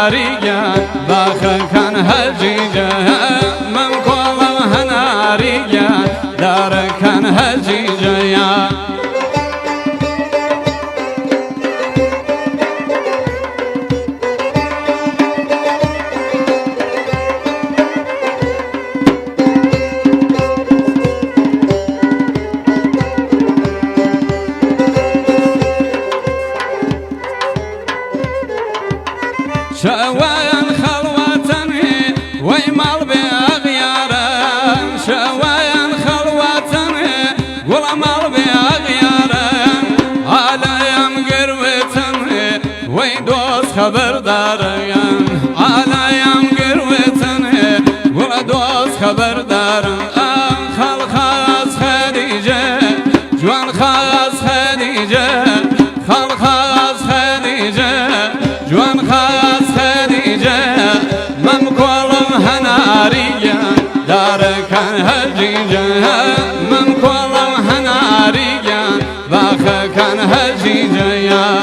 هناريا باخا كان هجيجا من كل هناريا دار كان هجيجا يا شوان خلوتني ويمال بأغيارا شوان خلوتني والمال بأغيارا على يم قروتني ويدوس خبردارا على يم قروتني ودوس خبردارا خل خاص خديجة جوان خاص خديجة خل خاص خديجة جوان خاص دار كان هجيجا من كل هناريا باخا كان هجيجا يا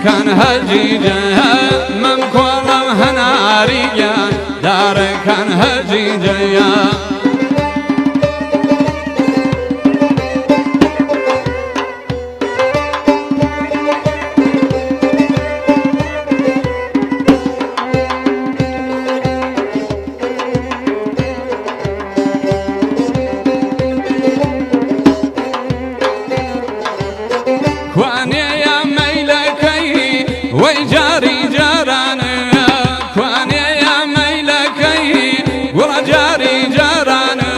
كان هجيجا من كل هناريا دار كان هجيجا يا ويجاري جارانا كواني يا ميلكي وجاري جارانا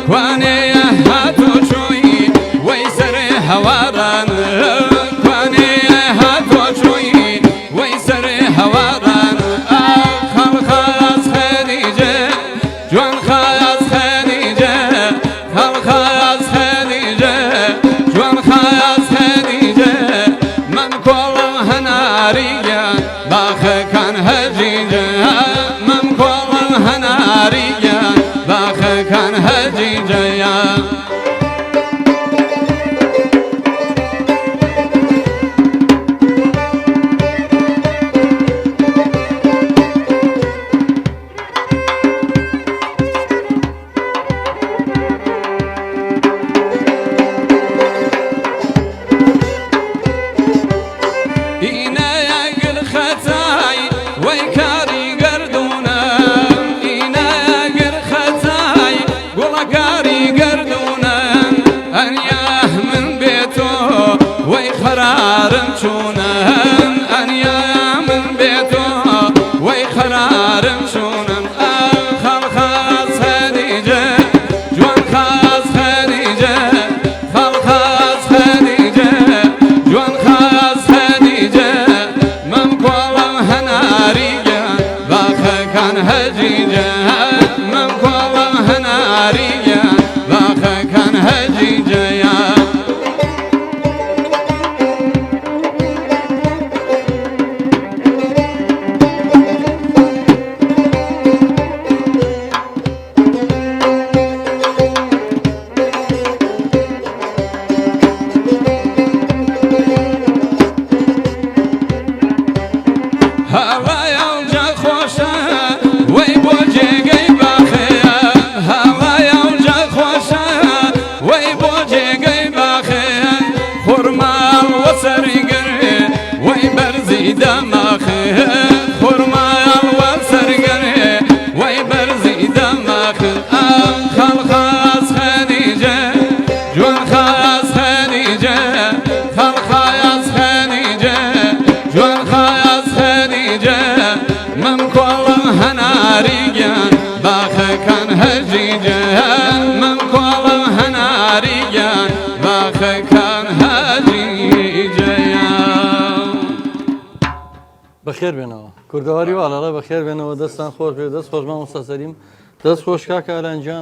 كواني يا هاتو شوي ويسري هوارانا كواني يا هاتو شوي ويسري هوارانا خل خاص خديجة جوان خاص خديجة خل خاص خديجة جوان خاص خديجة من كل هناريا باخا كان هجيجا من كل هناريا باخا كان هجيجا يا خرارم شونن انيا من بيتو وي خرارم شونن خل خاص خديجة جوان خاص خديجة خل خاص خديجة جوان خاص خديجة من كل هناريا باخا كان هجيجة من كل هناريا باخا كان هجيجة يا هوا يوجا هناريان باخ كان هجيجان من كوالم هناريان باخ كان هجيجان بخير بينوا كردواري والله بخير بينوا دستان خوش دست خوش ما مستسلم دست خوش كاك الانجان